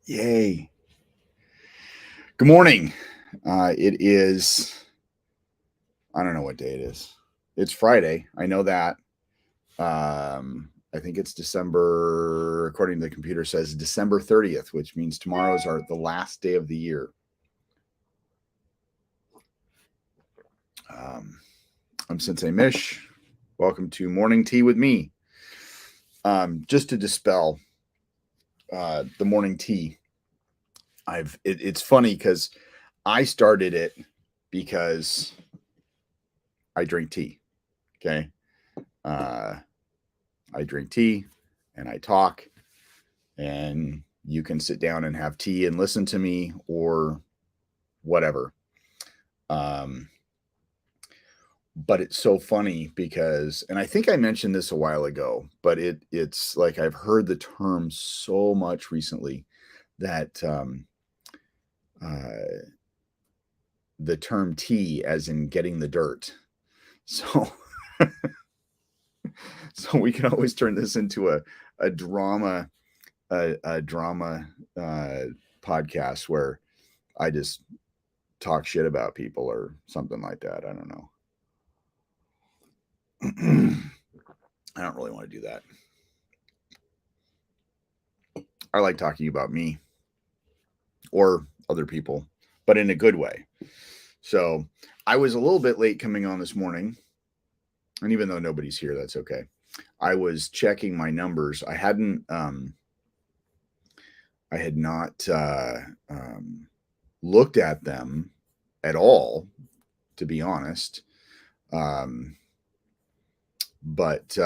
Yay. Good morning. It is, I don't know what day it is. It's Friday. I know that. I think it's December, according to the computer, says December 30th, which means tomorrow's the last day of the year. I'm Sensei Mish. Welcome to Morning Tea with me. Just to dispel the morning tea, it's funny because I started it because I drink tea. Okay. I drink tea and I talk, and you can sit down and have tea and listen to me or whatever. But it's so funny because, and I think I mentioned this a while ago, but it's like I've heard the term so much recently that the term tea as in getting the dirt. So so we can always turn this into a drama podcast where I just talk shit about people or something like that. I don't know. I don't really want to do that. I like talking about me or other people, but in a good way. So I was a little bit late coming on this morning, and even though nobody's here, that's okay. I was checking my numbers. I had not looked at them at all, to be honest. But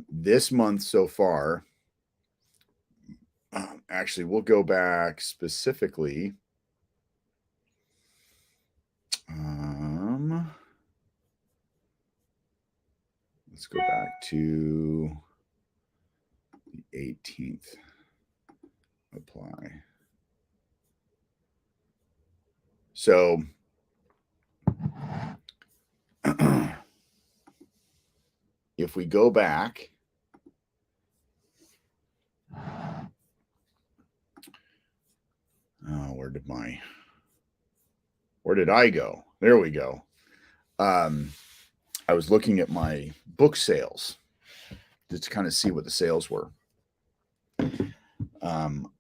this month so far, actually, we'll go back specifically. Let's go back to the 18th. Apply. So if we go back, where did I go? There we go. I was looking at my book sales just to kind of see what the sales were.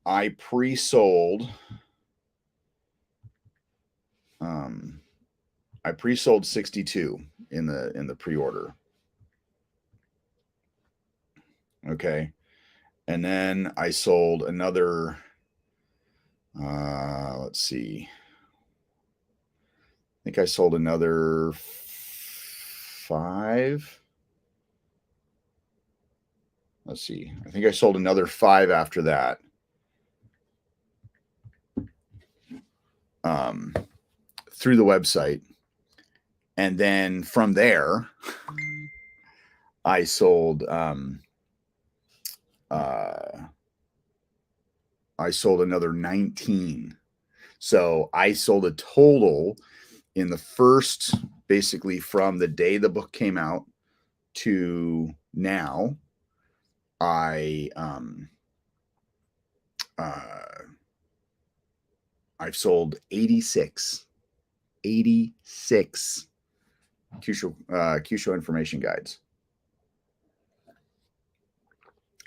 I pre-sold 62 in the pre-order. Okay. And then I sold another, let's see. I think I sold another 5. Let's see. I think I sold another 5 after that. Through the website. And then from there, I sold another 19. So I sold a total in the first, basically from the day the book came out to now, I've sold 86 Kyusho information guides.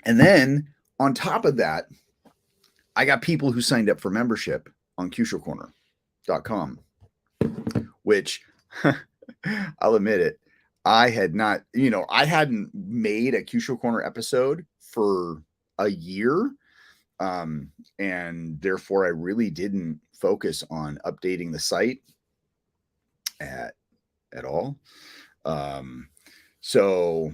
And then on top of that, I got people who signed up for membership on KyushoCorner.com, which I'll admit it, I had not, I hadn't made a Kyusho Corner episode for a year. And therefore I really didn't focus on updating the site at all. So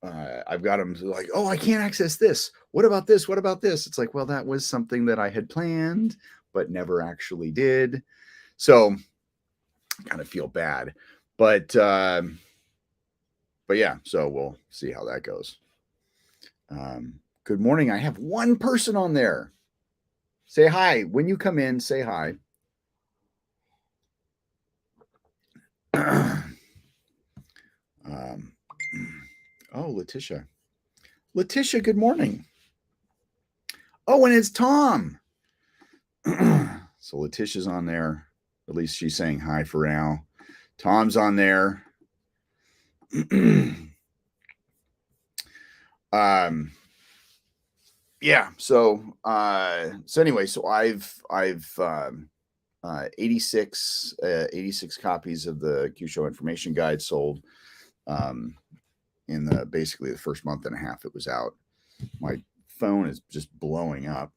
I've got them like, oh, I can't access this. What about this? What about this? It's like, well, that was something that I had planned, but never actually did. So I kind of feel bad, but yeah, so we'll see how that goes. Good morning. I have one person on there. Say hi. When you come in, say hi. Oh, Letitia. Letitia, good morning. Oh, and it's Tom. So Letitia's on there. At least she's saying hi for now. Tom's on there. Yeah. So anyway, so I've 86 copies of the Q Show Information Guide sold in basically the first month and a half it was out. My phone is just blowing up.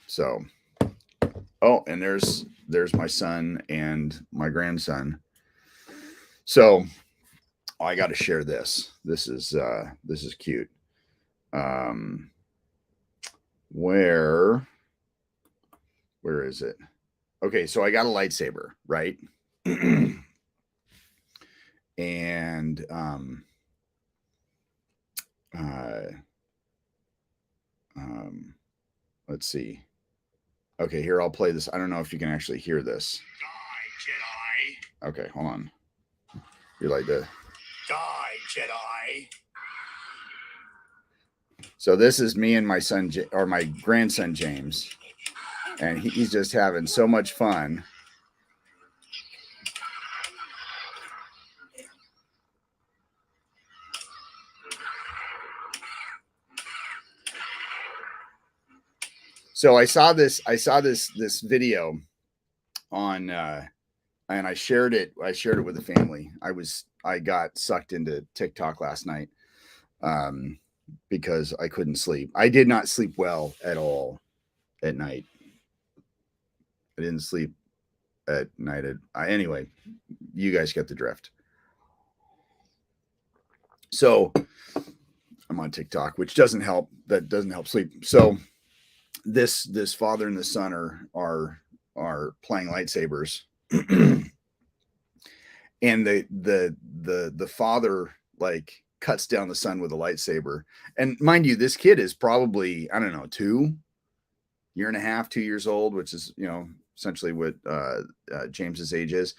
So, oh, and there's my son and my grandson. So I got to share this. This is cute. Where is it? Okay, so I got a lightsaber, right? And let's see. Okay, here I'll play this. I don't know if you can actually hear this. Die, Jedi. Okay, hold on. You like the Die, Jedi. So this is me and my son or my grandson James, and he's just having so much fun. So I saw this video on and I shared it with the family. I got sucked into TikTok last night because I couldn't sleep. I did not sleep well at all at night. I didn't sleep at night. Anyway, you guys get the drift. So I'm on TikTok, which doesn't help. That doesn't help sleep. So this father and the son are playing lightsabers, and the father like cuts down the son with a lightsaber. And mind you, this kid is probably, I don't know, 2 years old, which is, you know, essentially what James's age is.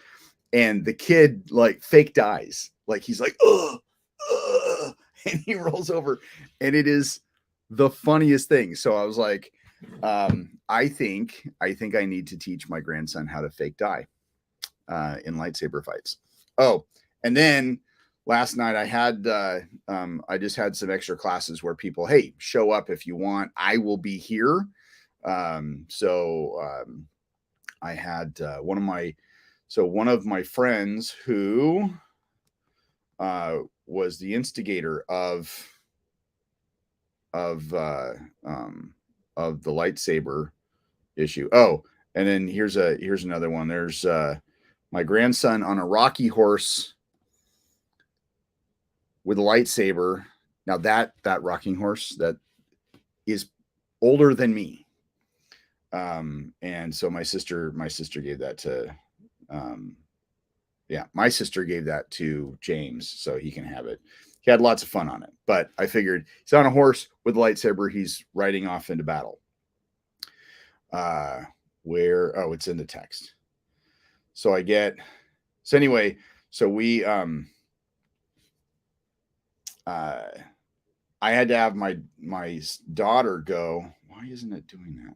And the kid like fake dies. Like he's like, ugh, and he rolls over, and it is the funniest thing. So I was like, I think I need to teach my grandson how to fake die in lightsaber fights. Oh, and then last night I had I just had some extra classes where people, hey, show up if you want. I will be here. I had one of my friends who was the instigator of the lightsaber issue. Oh, and then here's another one. There's my grandson on a rocky horse with a lightsaber. Now that rocking horse that is older than me. And so my sister gave that to my sister gave that to James so he can have it. He had lots of fun on it, but I figured he's on a horse with a lightsaber. He's riding off into battle. It's in the text. So anyway, so we, I had to have my daughter go. Why isn't it doing that?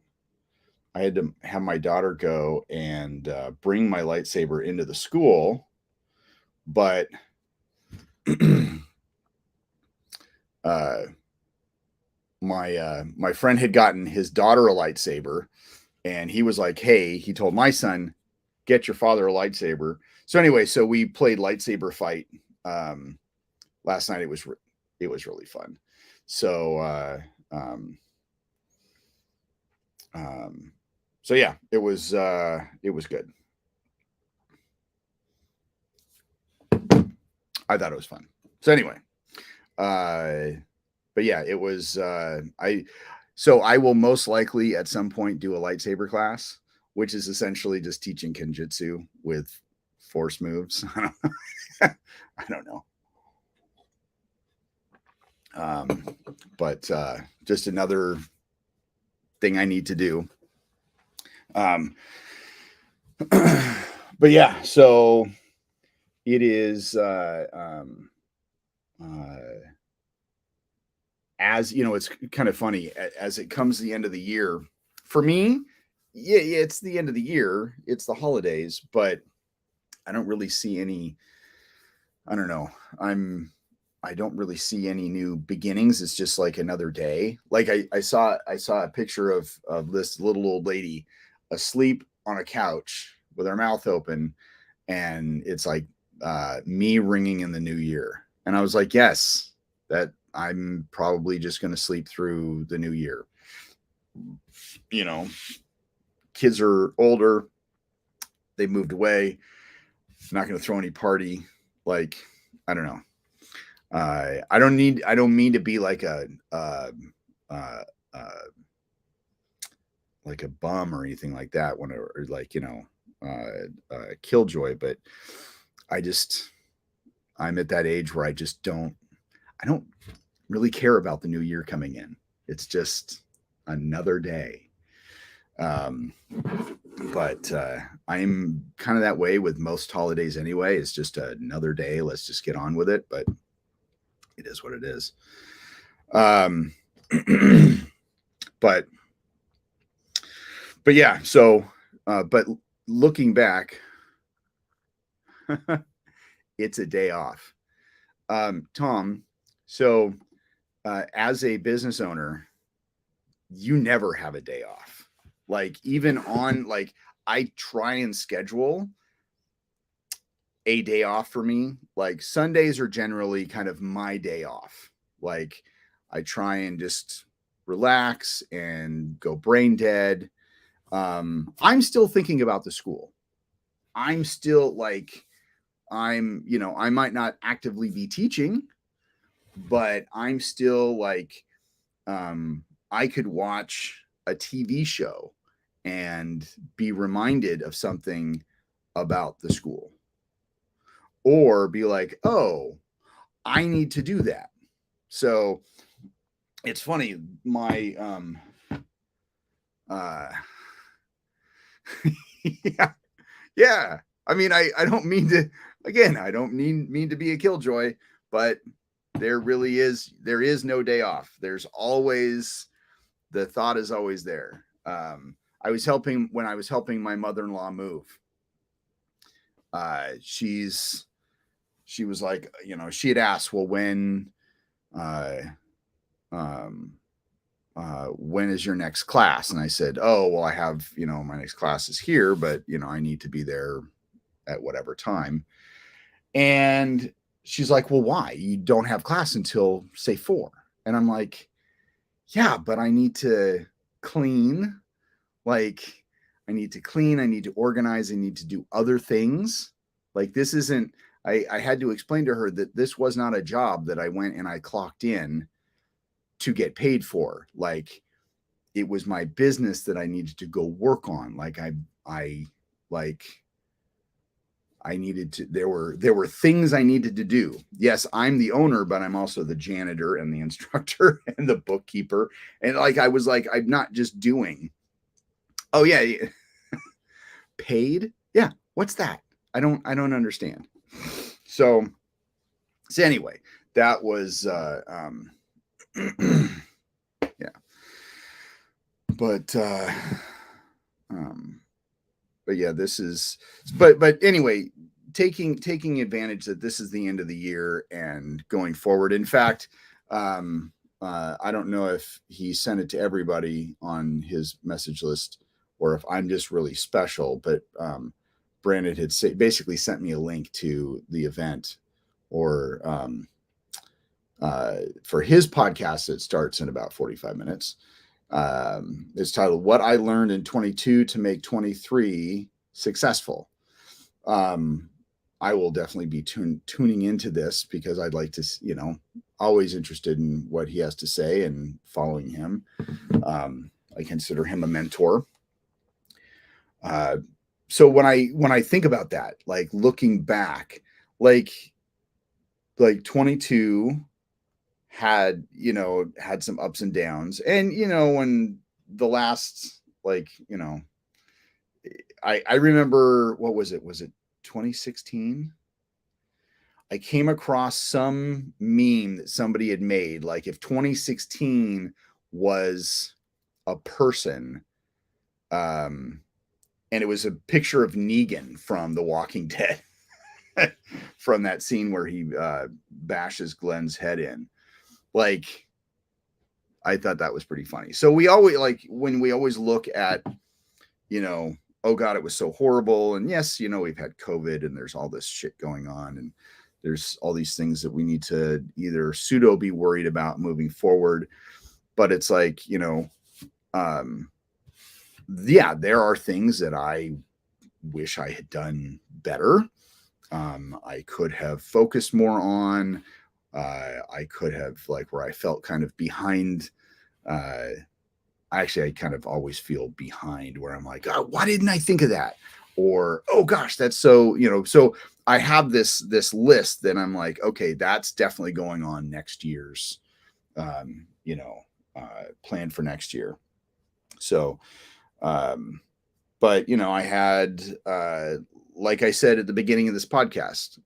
I had to have my daughter go and bring my lightsaber into the school, but my friend had gotten his daughter a lightsaber, and he was like, hey, he told my son, get your father a lightsaber. So anyway, so we played lightsaber fight last night. It was really fun. So so yeah, it was good. I thought it was fun. So anyway, but yeah, it was I will most likely at some point do a lightsaber class, which is essentially just teaching Kenjutsu with force moves. I don't know. But just another thing I need to do. But yeah, so it is as you know, it's kind of funny as it comes to the end of the year for me. Yeah, it's the end of the year, it's the holidays, but I don't really see any. I don't know. I don't really see any new beginnings. It's just like another day. Like I saw a picture of this little old lady asleep on a couch with her mouth open, and it's like me ringing in the new year. And I was like, yes, that I'm probably just going to sleep through the new year. You know, kids are older, they moved away. I'm not going to throw any party. Like, I don't know. I don't need. I don't mean to be uh, like a bum or anything like that. When or like killjoy, but I just I'm at that age where I don't really care about the new year coming in. It's just another day. Um, but I'm kind of that way with most holidays anyway. It's just another day. Let's just get on with it. But it is what it is. Um, but yeah. So, but looking back, it's a day off. Tom, so as a business owner, you never have a day off. Like even on like I try and schedule a day off for me. Like Sundays are generally kind of my day off. Like I try and just relax and go brain dead. I'm still thinking about the school. I'm still like I might not actively be teaching, but I'm still like I could watch a TV show and be reminded of something about the school, or be like, oh, I need to do that. So it's funny, my uh yeah, yeah. I mean, I don't mean to, again, I don't mean to be a killjoy, but there is no day off. There's always, the thought is always there. I was helping when I was helping my mother-in-law move. Uh, she's she was like, she had asked, well, uh, um, when is your next class? And I said, oh, well, I have, my next class is here, but I need to be there at whatever time. And she's like, well, why? You don't have class until say 4. And I'm like, yeah, but I need to clean. Like, I need to clean, I need to organize, I need to do other things. Like, this isn't, I had to explain to her that this was not a job that I went and I clocked in to get paid for. Like, it was my business that I needed to go work on. Like, like, I needed to, there were things I needed to do. Yes, I'm the owner, but I'm also the janitor and the instructor and the bookkeeper. And like, I was like, I'm not just doing, oh yeah, paid. Yeah. What's that? I don't understand. So, anyway, that was, yeah, but, um, but yeah, this is, but anyway, taking advantage that this is the end of the year and going forward. In fact, I don't know if he sent it to everybody on his message list or if I'm just really special, but Brandon had basically sent me a link to the event, or for his podcast that starts in about 45 minutes. It's titled "What I Learned in 22 to Make 23 Successful." I will definitely be tuning into this because I'd like to, always interested in what he has to say and following him. I consider him a mentor. So when I think about that, like looking back, like 22 had some ups and downs, and when the last, I remember, what was it 2016, I came across some meme that somebody had made, like if 2016 was a person, and it was a picture of Negan from The Walking Dead, from that scene where he bashes Glenn's head in. Like, I thought that was pretty funny. So we always, like, when we always look at, oh God, it was so horrible. And yes, we've had COVID and there's all this shit going on, and there's all these things that we need to either pseudo be worried about moving forward. But it's like, yeah, there are things that I wish I had done better. I could have focused more on. I could have, like, where I felt kind of behind. Actually, I kind of always feel behind, where I'm like, oh, why didn't I think of that? Or, oh gosh, that's so, so I have this list that I'm like, okay, that's definitely going on next year's, plan for next year. So, but, I had, like I said at the beginning of this podcast,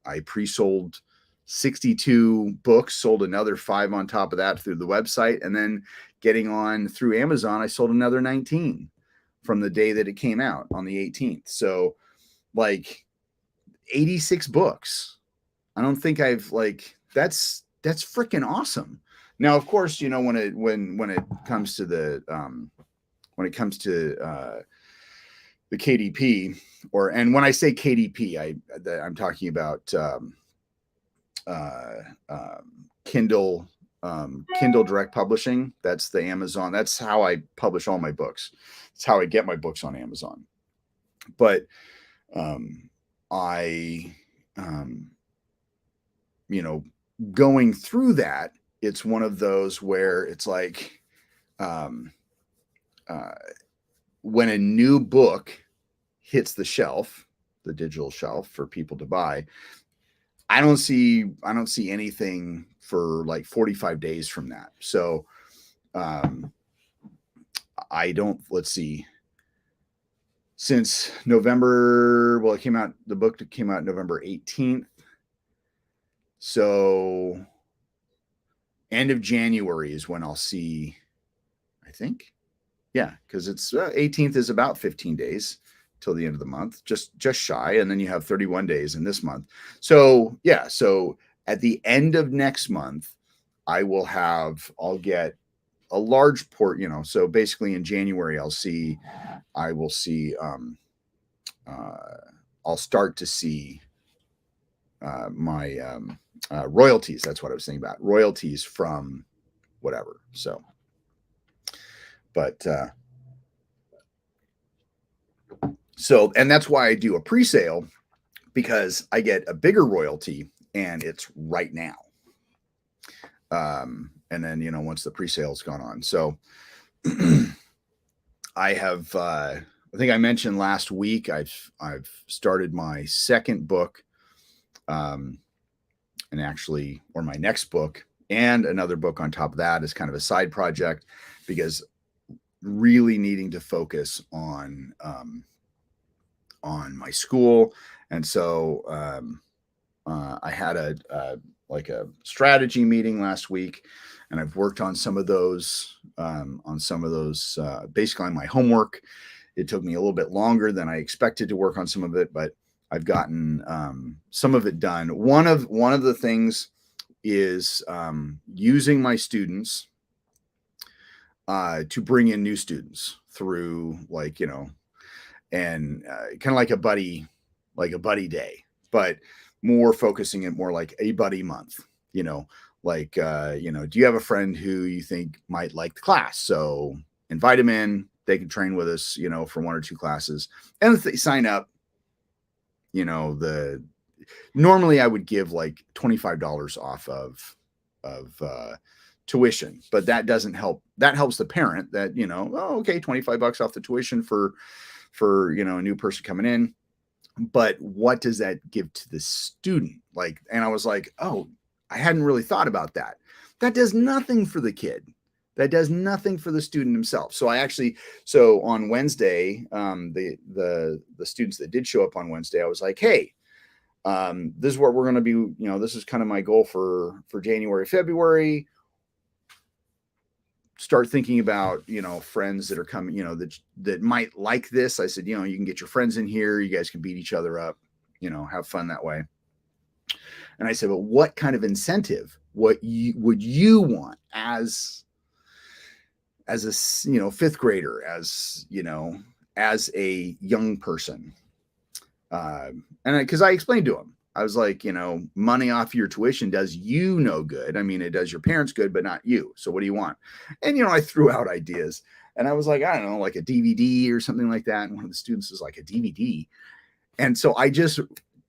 I pre-sold 62 books, sold another 5 on top of that through the website, and then getting on through Amazon, I sold another 19 from the day that it came out on the 18th. So, like, 86 books. I don't think I've, like, that's freaking awesome. Now, of course, when it comes to the the KDP, and when I say KDP, I'm talking about Kindle Direct Publishing. That's the Amazon. That's how I publish all my books. It's how I get my books on Amazon. But going through that, it's one of those where it's like, when a new book hits the shelf, the digital shelf for people to buy, I don't see anything for like 45 days from that. So let's see, since November, well, the book came out November 18th. So end of January is when I'll see, I think. Yeah, because it's 18th is about 15 days till the end of the month, just shy. And then you have 31 days in this month. So yeah, so at the end of next month, I'll get a large port, so basically in January, I'll start to see my royalties. That's what I was thinking about, royalties from whatever. So, but and that's why I do a pre-sale, because I get a bigger royalty and it's right now. And then, once the pre-sale's gone on. So I have, I think I mentioned last week, I've started my second book, and actually, or my next book, and another book on top of that is kind of a side project, because really needing to focus on my school. And so I had a strategy meeting last week, and I've worked on some of those, basically on my homework. It took me a little bit longer than I expected to work on some of it, but I've gotten some of it done. One of the things is using my students to bring in new students through, and kind of like a buddy day, but more focusing it more like a buddy month, do you have a friend who you think might like the class? So invite them in, they can train with us, for 1 or 2 classes. And if they sign up, normally I would give like $25 off of tuition, but that doesn't help. That helps the parent that, okay, $25 off the tuition for a new person coming in. But what does that give to the student? And I was like, oh, I hadn't really thought about that. That does nothing for the kid. That does nothing for the student himself. So on Wednesday, the students that did show up on Wednesday, I was like, hey, This is what we're going to be, this is kind of my goal for January, February. Start thinking about, friends that are coming, that might like this. I said, you can get your friends in here. You guys can beat each other up, have fun that way. And I said, well, what kind of incentive would you want as a, fifth grader, as a young person? And because I explained to him, I was like, money off your tuition does you no good. I mean, it does your parents good, but not you. So what do you want? And, I threw out ideas, and I was like, I don't know, like a DVD or something like that. And one of the students was like, a DVD. And so I just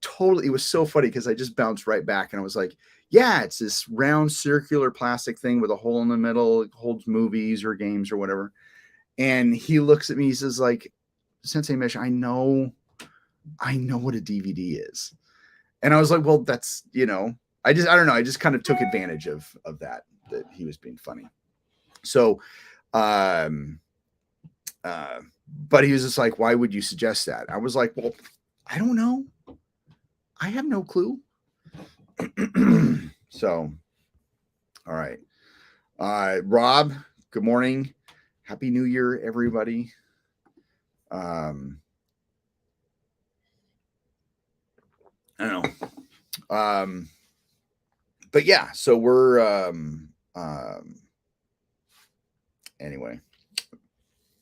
totally, it was so funny because I just bounced right back, and I was like, yeah, it's this round circular plastic thing with a hole in the middle. It holds movies or games or whatever. And he looks at me, he says, like, Sensei Mish, I know what a DVD is. And I was like, well, that's, I don't know. I just kind of took advantage of that he was being funny. So, but he was just like, why would you suggest that? I was like, well, I don't know. I have no clue. So, all right. Rob, good morning. Happy New Year, everybody. I don't know. But yeah, so we're, anyway,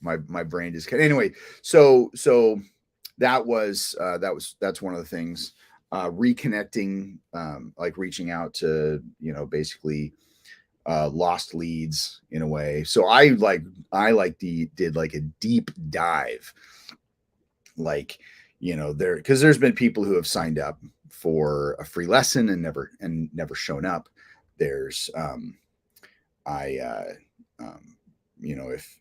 my brain just anyway. So that's one of the things, reconnecting, like reaching out to, basically, lost leads in a way. So I did like a deep dive, like, because there's been people who have signed up for a free lesson and never shown up. There's,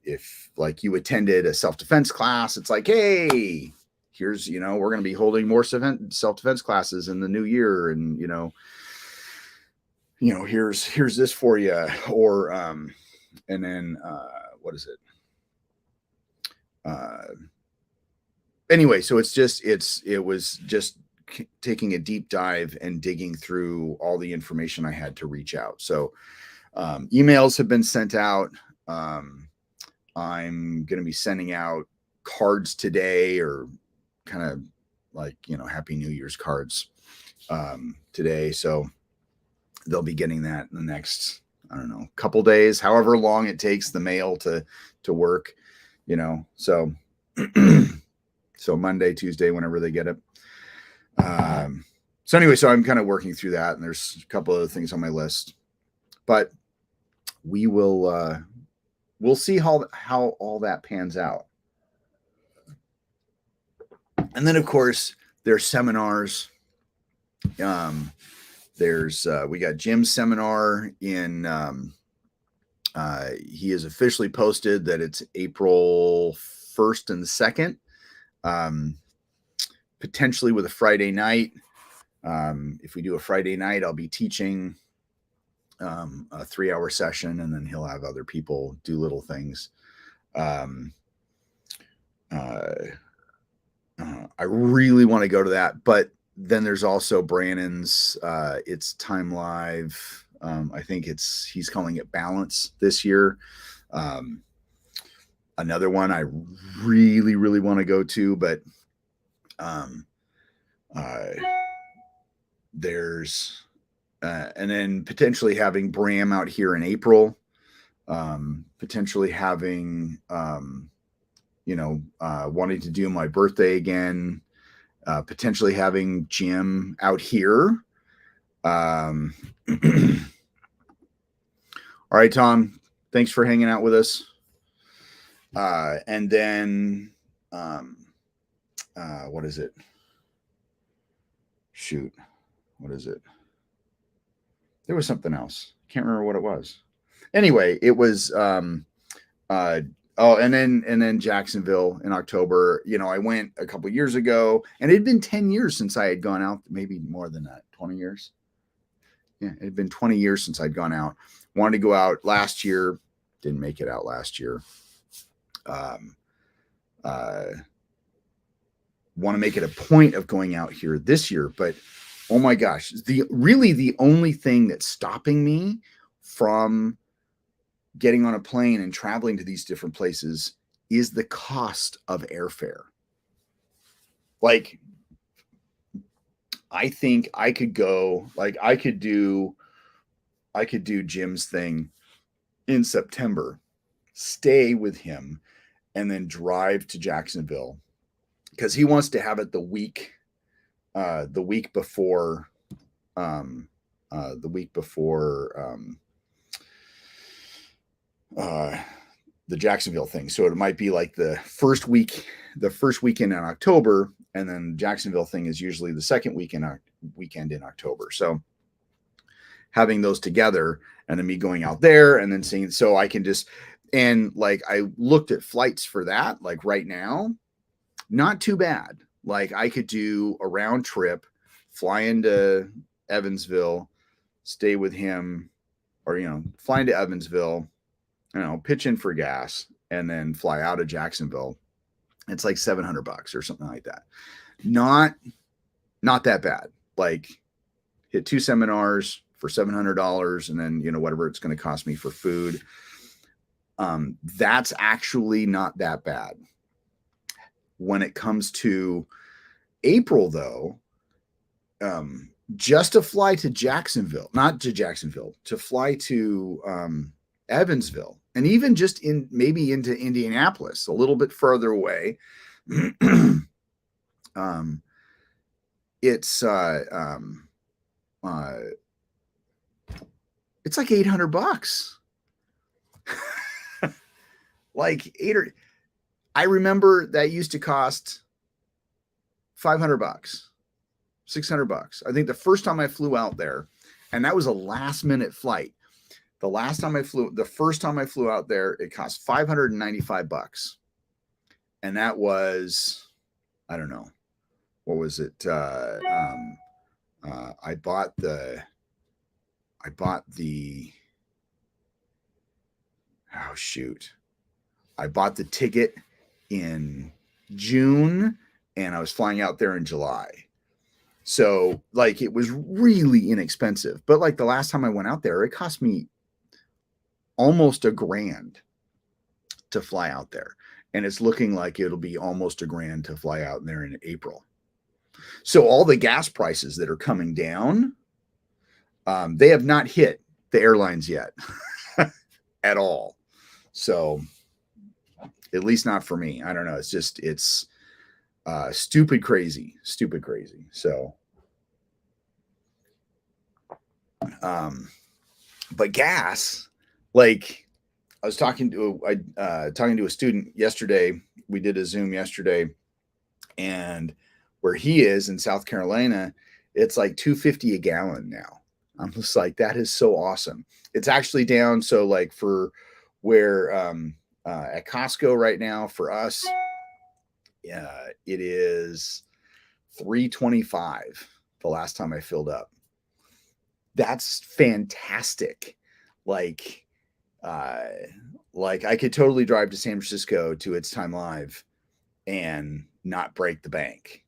if like you attended a self-defense class, it's like, hey, here's, we're going to be holding more self-defense classes in the new year. And, here's this for you. Or, and then, what is it? Anyway, so it was just taking a deep dive and digging through all the information I had to reach out. So, emails have been sent out. I'm going to be sending out cards today, or kind of like, Happy New Year's cards, today. So they'll be getting that in the next, I don't know, couple days, however long it takes the mail to work, so, so Monday, Tuesday, whenever they get it. So anyway, so I'm kind of working through that, and there's a couple other things on my list, but we will, we'll see how all that pans out. And then, of course, there's seminars. We got Jim's seminar in, he has officially posted that it's April 1st and 2nd, potentially with a Friday night. If we do a Friday night, I'll be teaching a 3-hour session, and then he'll have other people do little things. I really want to go to that, but then there's also Brannon's, it's Time Live. I think he's calling it Balance this year. Another one I really, really want to go to, but, there's, and then potentially having Bram out here in April, potentially having, wanting to do my birthday again, potentially having Jim out here. All right, Tom, thanks for hanging out with us. And then, what is it? Shoot. What is it? There was something else. Can't remember what it was. Anyway, it was, and then Jacksonville in October. I went a couple years ago, and it had been 10 years since I had gone out, maybe more than that, 20 years. Yeah, it had been 20 years since I'd gone out. Wanted to go out last year, didn't make it out last year. want to make it a point of going out here this year. But oh my gosh, the only thing that's stopping me from getting on a plane and traveling to these different places is the cost of airfare. Like, I think I could go, like I could do Jim's thing in September, stay with him, and then drive to Jacksonville because he wants to have it the week before the Jacksonville thing. So it might be like the first weekend in October, and then Jacksonville thing is usually the second weekend in October. So having those together, and then me going out there and then seeing, so I can just, and like I looked at flights for that, like right now, not too bad. Like I could do a round trip, fly into Evansville, stay with him, or, fly into Evansville, pitch in for gas, and then fly out of Jacksonville. It's like $700 or something like that. Not that bad. Like hit 2 seminars for $700, and then, whatever it's going to cost me for food. That's actually not that bad. When it comes to April, though, just to fly to Jacksonville, not to Jacksonville, to fly to Evansville, and even just maybe into Indianapolis, a little bit further away. It's like $800. Like I remember that used to cost $500, $600. I think the first time I flew out there, and that was a last minute flight. The first time I flew out there, it cost $595. And that was, I don't know, what was it? I bought the, oh shoot. I bought the ticket in June, and I was flying out there in July. So like it was really inexpensive. But like the last time I went out there, it cost me almost $1,000 to fly out there. And it's looking like it'll be almost $1,000 to fly out there in April. So all the gas prices that are coming down, they have not hit the airlines yet at all. So at least not for me. I don't know. It's just, it's stupid crazy. So, but gas, like I was talking to a student yesterday. We did a Zoom yesterday, and where he is in South Carolina, it's like $2.50 a gallon now. I'm just like, that is so awesome. It's actually down. So like for where, at Costco right now for us, it is $3.25 the last time I filled up. That's fantastic. Like I could totally drive to San Francisco to It's Time Live and not break the bank.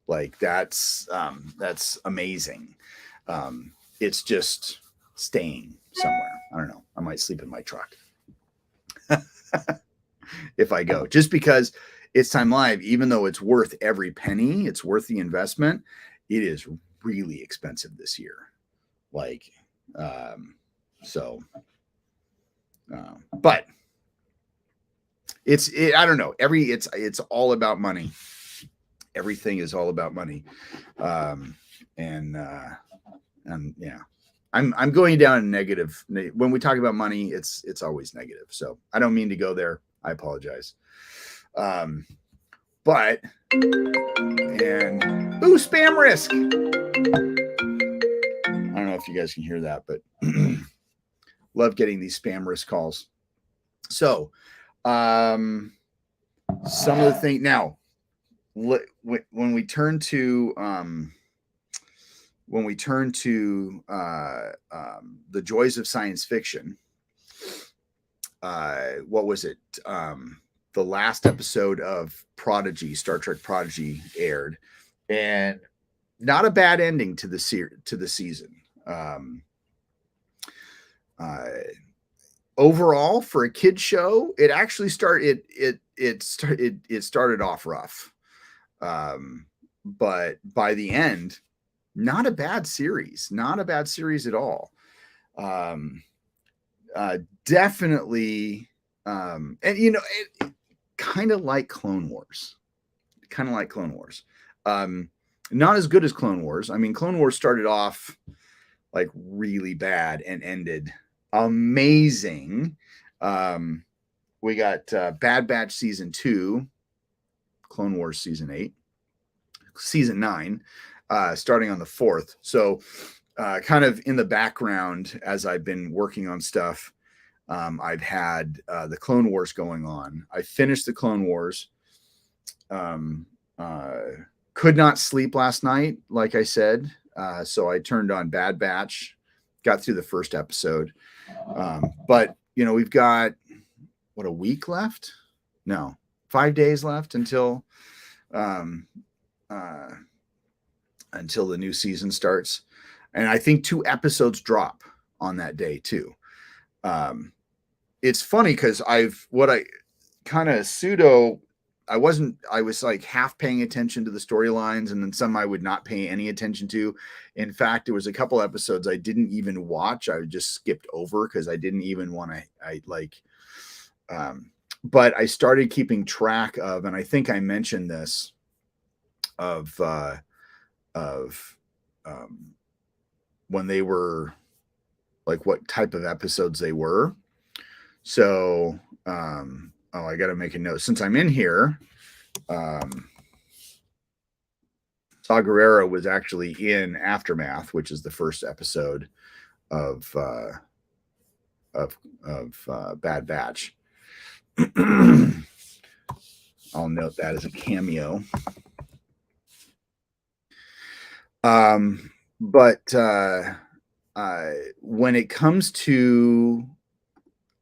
Like that's amazing. It's just staying somewhere. I don't know. I might sleep in my truck if I go, just because It's Time Live, even though it's worth every penny, it's worth the investment. It is really expensive this year. Like, but I don't know. It's all about money. Everything is all about money. And yeah, I'm going down a negative. When we talk about money, it's always negative. So I don't mean to go there. I apologize. But, spam risk. I don't know if you guys can hear that, but love getting these spam risk calls. So, some of the things now, when we turn to the joys of science fiction, what was it? the last episode of Prodigy, Star Trek Prodigy, aired, and not a bad ending to the season. Overall, for a kid show, it actually started off rough, but by the end, not a bad series at all. Definitely, and it kind of like Clone Wars, not as good as Clone Wars. I mean, Clone Wars started off like really bad and ended amazing. We got Bad Batch season 2, Clone Wars season 8, season 9, starting on the 4th. So kind of in the background as I've been working on stuff, I've had the Clone Wars going on. I finished the Clone Wars. Could not sleep last night, like I said. So I turned on Bad Batch, got through the first episode. But, we've got, a week left? No, 5 days left until the new season starts. And I think 2 episodes drop on that day too. It's funny because I was like half paying attention to the storylines, and then some I would not pay any attention to. In fact, there was a couple episodes I didn't even watch. I just skipped over because I didn't even want to, but I started keeping track of, and I think I mentioned this, of when they were, like, what type of episodes they were. So, I got to make a note since I'm in here. Saw Gerrera was actually in Aftermath, which is the first episode of Bad Batch. I'll note that as a cameo. But when it comes to,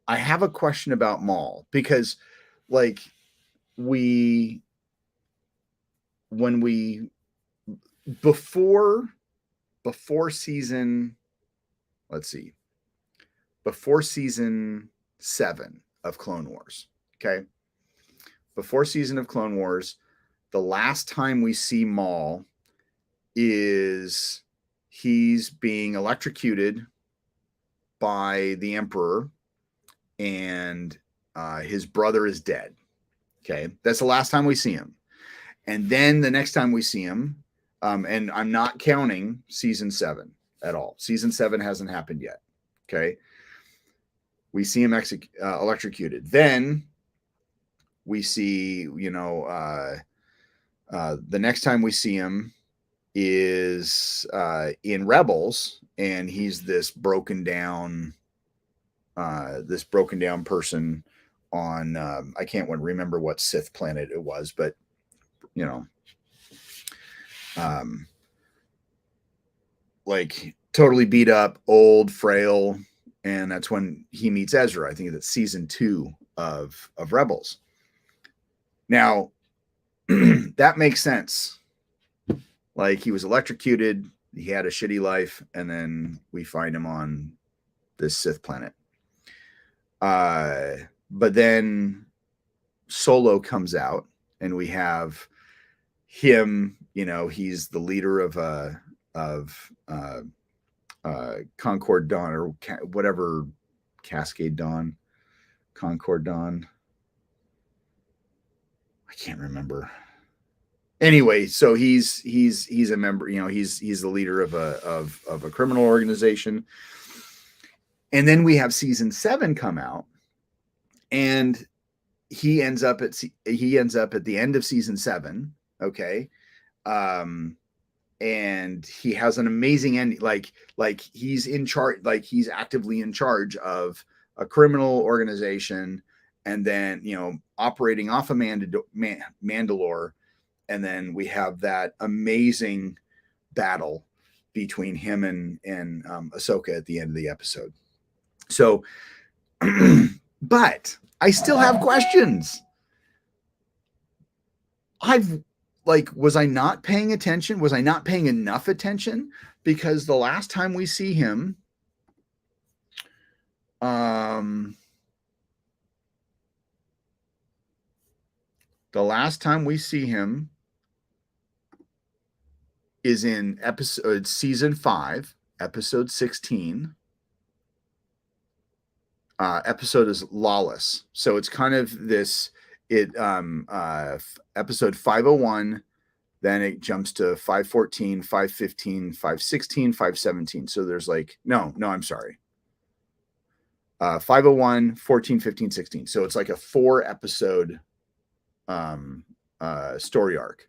I have a question about Maul, because like before season 7 of Clone Wars, okay? Before season of Clone Wars, the last time we see Maul is he's being electrocuted by the Emperor, and his brother is dead. Okay, that's the last time we see him. And then the next time we see him, and I'm not counting season 7 at all. Season 7 hasn't happened yet. Okay, we see him electrocuted. Then we see, the next time we see him is in Rebels, and he's this broken down person on I can't remember what Sith planet it was, but like totally beat up, old, frail, and that's when he meets Ezra. I think that's season 2 of Rebels. Now that makes sense. Like, he was electrocuted, he had a shitty life, and then we find him on this Sith planet. But then Solo comes out, and we have him. He's the leader of Concord Dawn, or whatever, Cascade Dawn, Concord Dawn. I can't remember. Anyway, so he's a member. He's the leader of a criminal organization. And then we have season 7 come out, and he ends up at the end of season 7. Okay. And he has an amazing ending. Like he's in charge, like he's actively in charge of a criminal organization, and then, operating off of Mandalore. And then we have that amazing battle between him and Ahsoka at the end of the episode. So, but I still have questions. was I not paying attention? Was I not paying enough attention? Because the last time we see him, the last time we see him is in season 5, episode 16. Episode is Lawless. So it's kind of this, episode 501, then it jumps to 514, 515, 516, 517. So there's I'm sorry. 501, 14, 15, 16. So it's like a 4 episode story arc.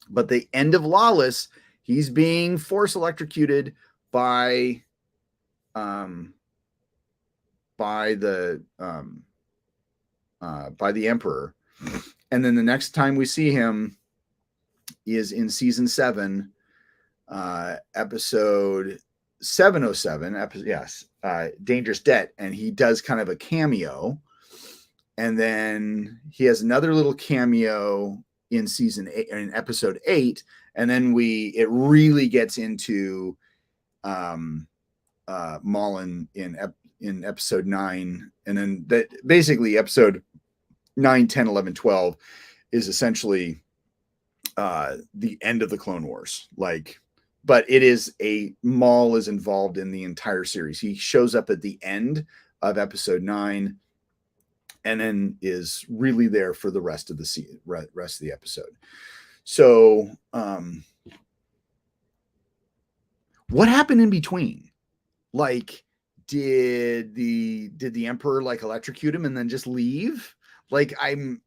But the end of Lawless, he's being force electrocuted by the Emperor. And then the next time we see him is in season 7, episode 707, Dangerous Debt, and he does kind of a cameo. And then he has another little cameo in season 8, in episode 8, and then it really gets into Mullen in episode 9, and then that basically episode 9, 10, 11, 12 is essentially the end of the Clone Wars. But it is Maul is involved in the entire series. He shows up at the end of episode 9, and then is really there for the rest of the episode. So, what happened in between? Did the Emperor electrocute him and then just leave? I'm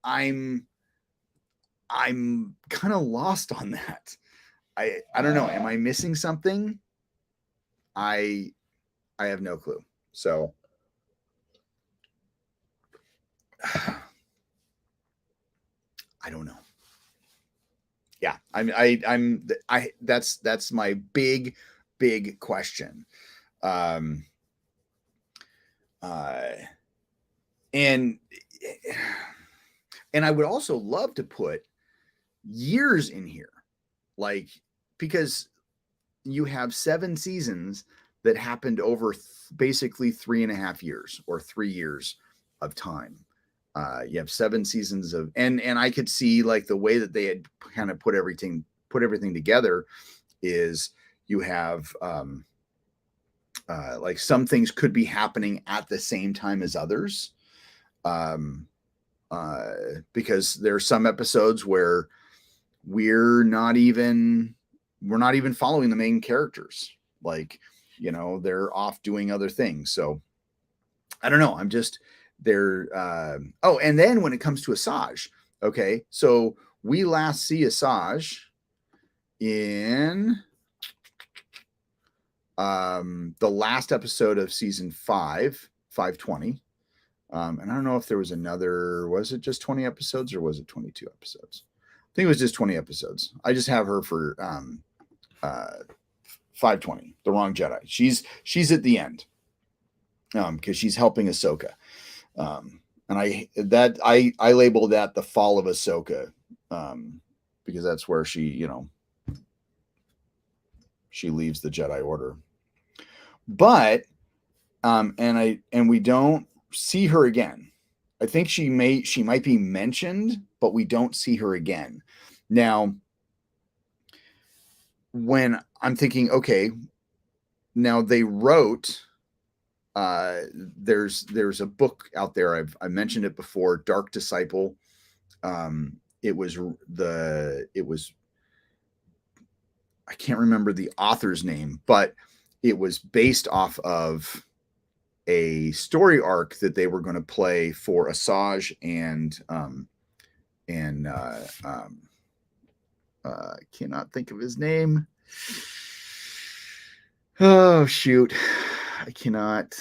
kind of lost on that. I don't know. Am I missing something? I have no clue. So I don't know. Yeah, that's my big question. And I would also love to put years in here, because you have 7 seasons that happened over basically 3.5 years or 3 years of time. You have 7 seasons of, and I could see the way that they had kind of put everything together is you have some things could be happening at the same time as others. Because there are some episodes where we're not even following the main characters. They're off doing other things. So I don't know. I'm just there. And then when it comes to Asajj, okay, so we last see Asajj in the last episode of season 5, 520. And I don't know if there was was it just 20 episodes or was it 22 episodes? I think it was just 20 episodes. I just have her for 520, The Wrong Jedi. She's at the end because she's helping Ahsoka. And I labeled that the fall of Ahsoka because that's where she leaves the Jedi Order. But and we don't see her again. I think she might be mentioned, but we don't see her again. Now, when I'm thinking, okay, now they wrote, there's a book out there. I mentioned it before, Dark Disciple. It was I can't remember the author's name, but it was based off of a story arc that they were going to play for Asajj and cannot think of his name. Oh shoot. I cannot.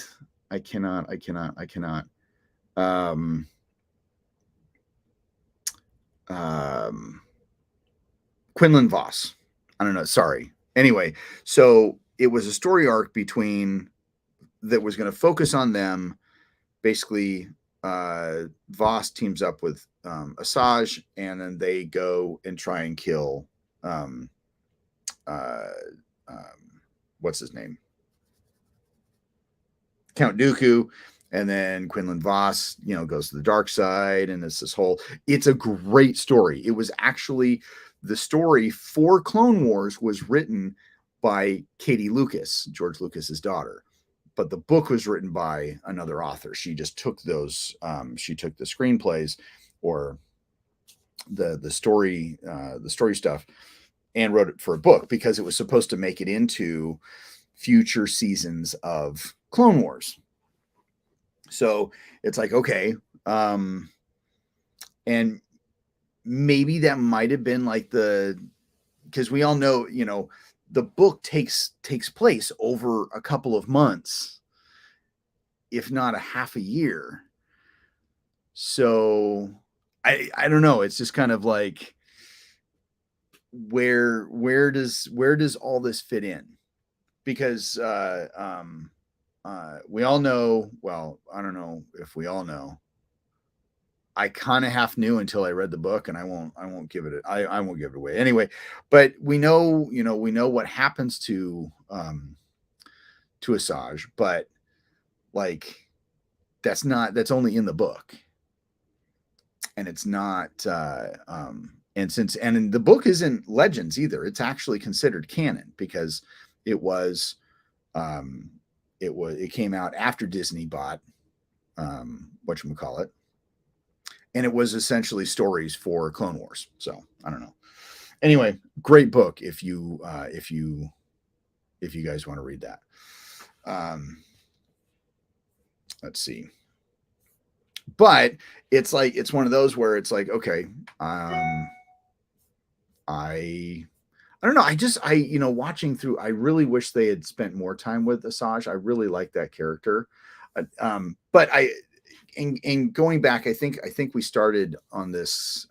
Quinlan Vos. I don't know. Sorry. Anyway, so it was a story arc that was going to focus on them, basically Voss teams up with Asajj, and then they go and try and kill um, uh, what's his name, Count Dooku, and then Quinlan Voss, goes to the dark side, and it's this whole. It's a great story. It was actually the story for Clone Wars was written by Katie Lucas, George Lucas's daughter, but the book was written by another author. She just took those. She took the screenplays or the story stuff and wrote it for a book because it was supposed to make it into future seasons of Clone Wars. So it's like, okay. And maybe that might have been like because we all know, the book takes place over a couple of months, if not a half a year. So I don't know. It's just kind of like, where does all this fit in? Because we all know, well, I don't know if we all know. I kind of half knew until I read the book, and I won't give it I won't give it away anyway. But we know what happens to Asajj, but like that's only in the book, and it's not and the book isn't Legends either. It's actually considered canon because it came out after Disney bought whatchamacallit, and it was essentially stories for Clone Wars. So I don't know. Anyway, great book if you guys want to read that. Let's see. But it's like, it's one of those where it's like, okay, I don't know. Watching through, I really wish they had spent more time with Asajj. I really like that character. But in going back, I think we started on this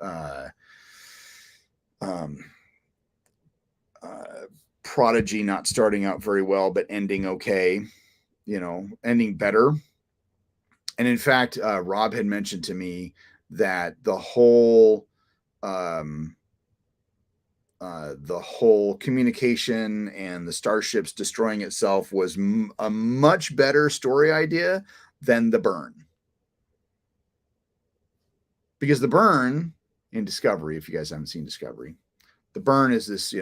Prodigy not starting out very well, but ending okay, ending better. And in fact, Rob had mentioned to me that the whole communication and the starships destroying itself was a much better story idea than the burn. Because the burn in Discovery, if you guys haven't seen Discovery, the burn is this,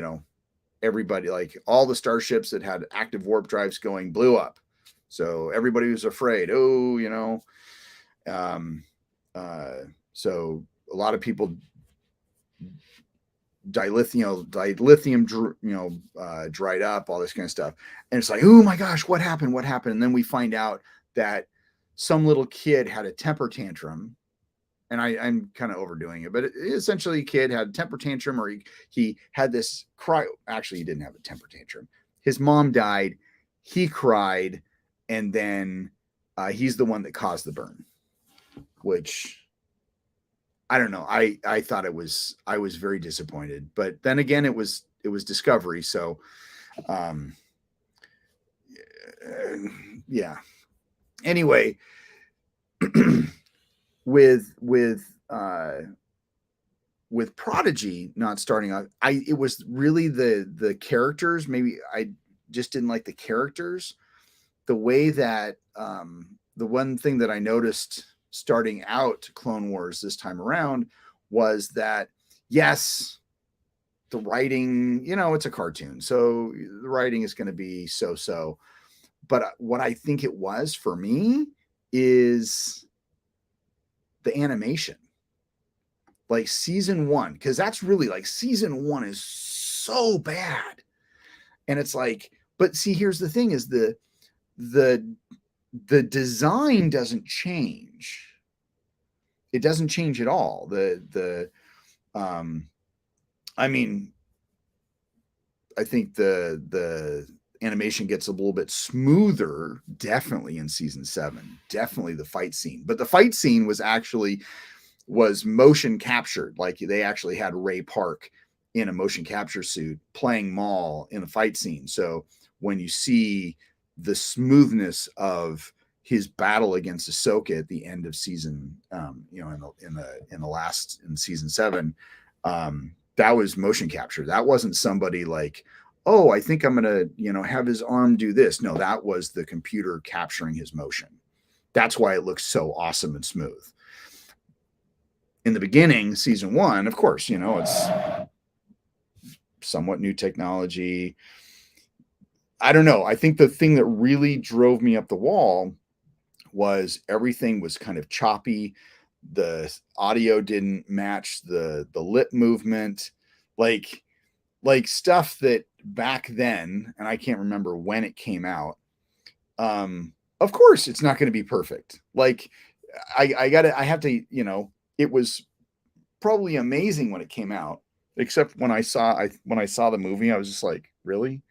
everybody, like all the starships that had active warp drives going blew up. So everybody was afraid. So a lot of people dilithium dried up, all this kind of stuff. And it's like, oh my gosh, what happened? And then we find out that some little kid had a temper tantrum. And I'm kind of overdoing it, but essentially a kid had a temper tantrum, or he had this cry. Actually, he didn't have a temper tantrum. His mom died. He cried. And then he's the one that caused the burn, which I don't know. I thought I was very disappointed, but then again, it was Discovery. So, yeah. Anyway, with Prodigy not starting out, it was really the characters. Maybe I just didn't like the characters. The way that the one thing that I noticed starting out Clone Wars this time around was that, yes, the writing, it's a cartoon, so the writing is going to be so. But what I think it was for me is the animation. Like season 1, because that's really like season 1 is so bad. And it's like, but see, here's the thing is the design doesn't change. It doesn't change at all. I mean, I think the animation gets a little bit smoother, definitely in season 7, definitely the fight scene, but the fight scene was motion captured. Like they actually had Ray Park in a motion capture suit playing Maul in a fight scene. So when you see the smoothness of his battle against Ahsoka at the end of season, in season 7, that was motion capture. That wasn't somebody like, oh, I think I'm gonna, have his arm do this. No, that was the computer capturing his motion. That's why it looks so awesome and smooth. In the beginning, season 1, of course, it's somewhat new technology. I don't know. I think the thing that really drove me up the wall was everything was kind of choppy. The audio didn't match the lip movement, like stuff that back then, and I can't remember when it came out. Of course, it's not going to be perfect. Like I have to, it was probably amazing when it came out, except when I saw the movie, I was just like, really?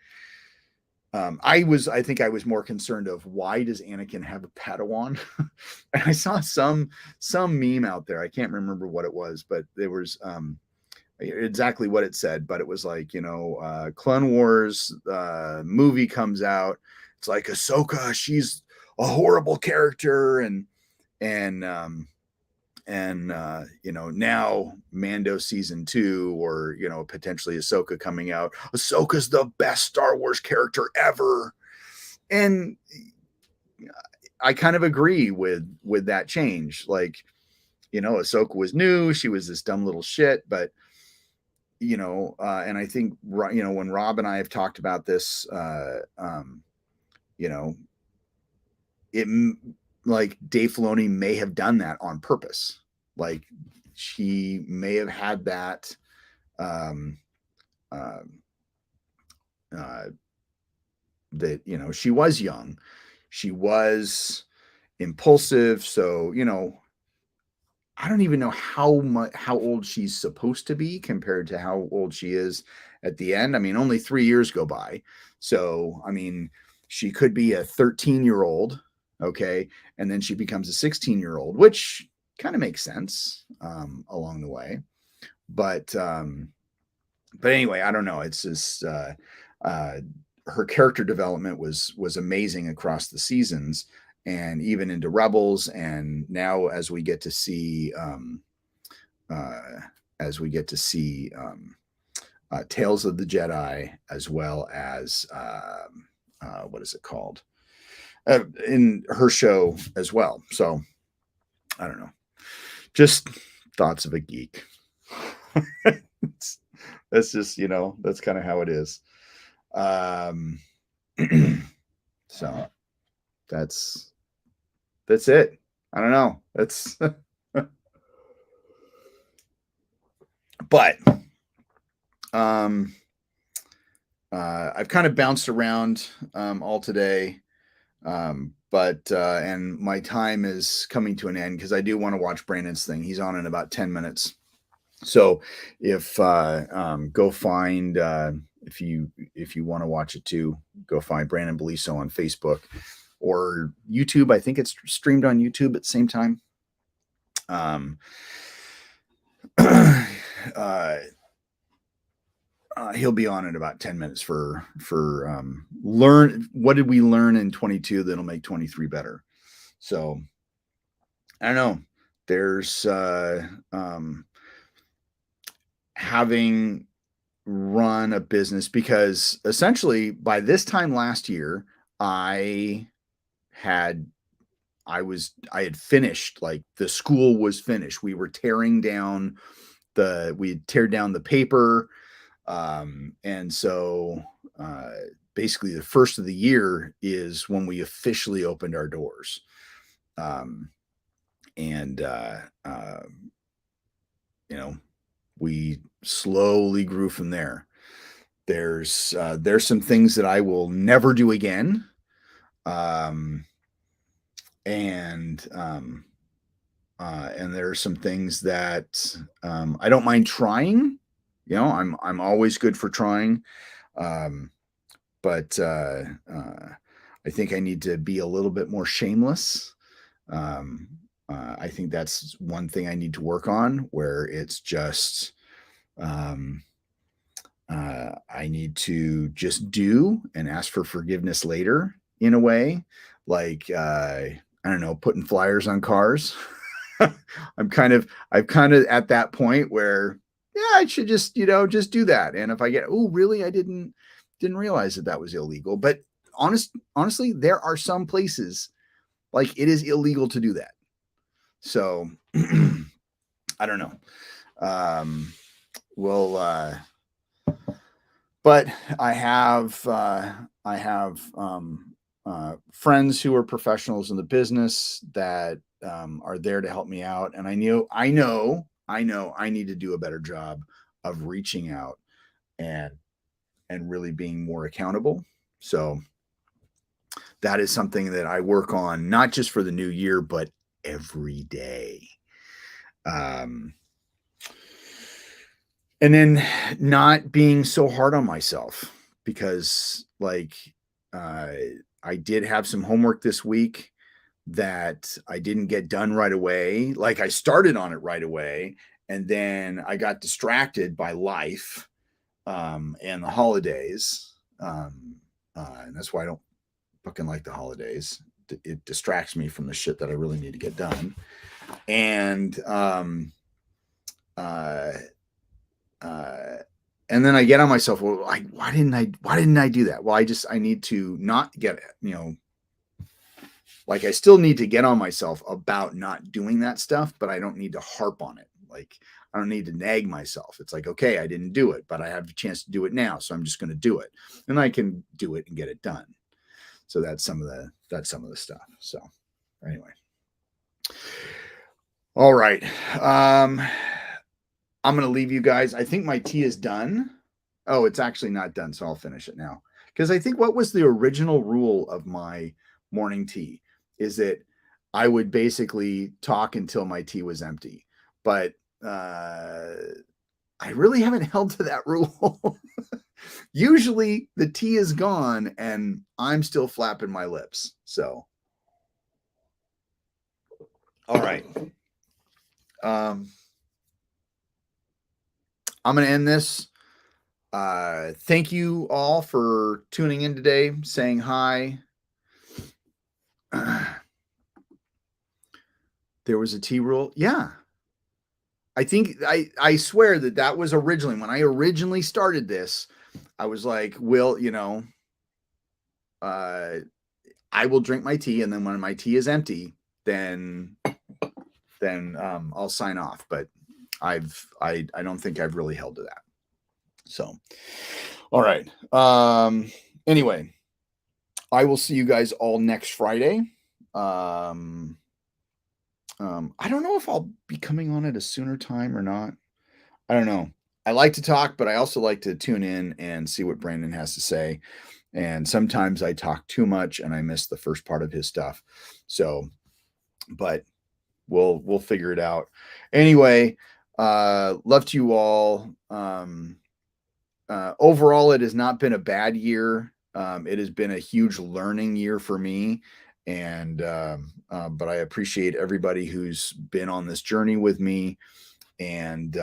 I think I was more concerned of, why does Anakin have a Padawan? And I saw some meme out there. I can't remember what it was, but there was exactly what it said, but it was like, Clone Wars movie comes out. It's like, Ahsoka, she's a horrible character, and now Mando season 2, or potentially Ahsoka coming out. Ahsoka's the best Star Wars character ever, and I kind of agree with that change. Like, Ahsoka was new; she was this dumb little shit, but and I think when Rob and I have talked about this, it, like, Dave Filoni may have done that on purpose. Like, she may have had that that she was young, she was impulsive, so I don't even know how old she's supposed to be compared to how old she is at the end. I mean, only 3 years go by, so I mean, she could be a 13-year-old, okay, and then she becomes a 16-year-old, which kind of makes sense along the way. But anyway, I don't know. It's just her character development was amazing across the seasons, and even into Rebels, and now as we get to see Tales of the Jedi, as well as what is it called, in her show as well. So I don't know, just thoughts of a geek. That's just, that's kind of how it is. So that's it. I don't know. That's but I've kind of bounced around all today. But and my time is coming to an end, because I do want to watch Brandon's thing. He's on in about 10 minutes. So if go find if you want to watch it too, go find Brandon Beliso on Facebook or YouTube. I think it's streamed on YouTube at the same time. He'll be on in about 10 minutes for learn what did we learn in 22 that'll make 23 better. So I don't know. There's having run a business, because essentially by this time last year, I had finished, like, the school was finished. We were tearing down we'd tear down the paper. And so basically the first of the year is when we officially opened our doors. We slowly grew from there. There's some things that I will never do again. And there are some things that I don't mind trying. I'm always good for trying. But I think I need to be a little bit more shameless. I think that's one thing I need to work on, where it's just I need to just do and ask for forgiveness later, in a way. Like I don't know, putting flyers on cars. I'm kind of at that point where, yeah, I should just, just do that. And if I get, oh, really, I didn't realize that was illegal. But honestly, there are some places like it is illegal to do that. So I don't know. Well, but I have friends who are professionals in the business that are there to help me out, and I know I need to do a better job of reaching out and really being more accountable. So that is something that I work on, not just for the new year, but every day. And then not being so hard on myself, because like I did have some homework this week that I didn't get done right away. Like I started on it right away, and then I got distracted by life and the holidays. And that's why I don't fucking like the holidays. It distracts me from the shit that I really need to get done. And and then I get on myself. Well, why didn't I do that? Well, I need to not get, like I still need to get on myself about not doing that stuff, but I don't need to harp on it. Like I don't need to nag myself. It's like, okay, I didn't do it, but I have a chance to do it now. So I'm just going to do it, and I can do it and get it done. So that's some of the stuff. So anyway. All right. I'm going to leave you guys. I think my tea is done. Oh, it's actually not done. So I'll finish it now. Because I think what was the original rule of my morning tea is that I would basically talk until my tea was empty. But I really haven't held to that rule. Usually the tea is gone and I'm still flapping my lips. So, all right. I'm going to end this. Thank you all for tuning in today, saying hi. There was a tea rule. Yeah. I think I swear that was originally when I originally started this. I was like, Will, I will drink my tea, and then when my tea is empty, then I'll sign off. But I don't think I've really held to that. So, all right. Anyway, I will see you guys all next Friday. I don't know if I'll be coming on at a sooner time or not. I don't know. I like to talk, but I also like to tune in and see what Brandon has to say. And sometimes I talk too much and I miss the first part of his stuff. So, but we'll figure it out. Anyway, love to you all. Overall, it has not been a bad year. It has been a huge learning year for me. And, but I appreciate everybody who's been on this journey with me. And,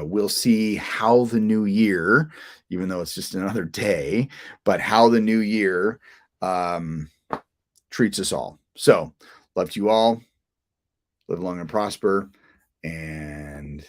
we'll see how the new year, even though it's just another day, but how the new year treats us all. So, love to you all. Live long and prosper. And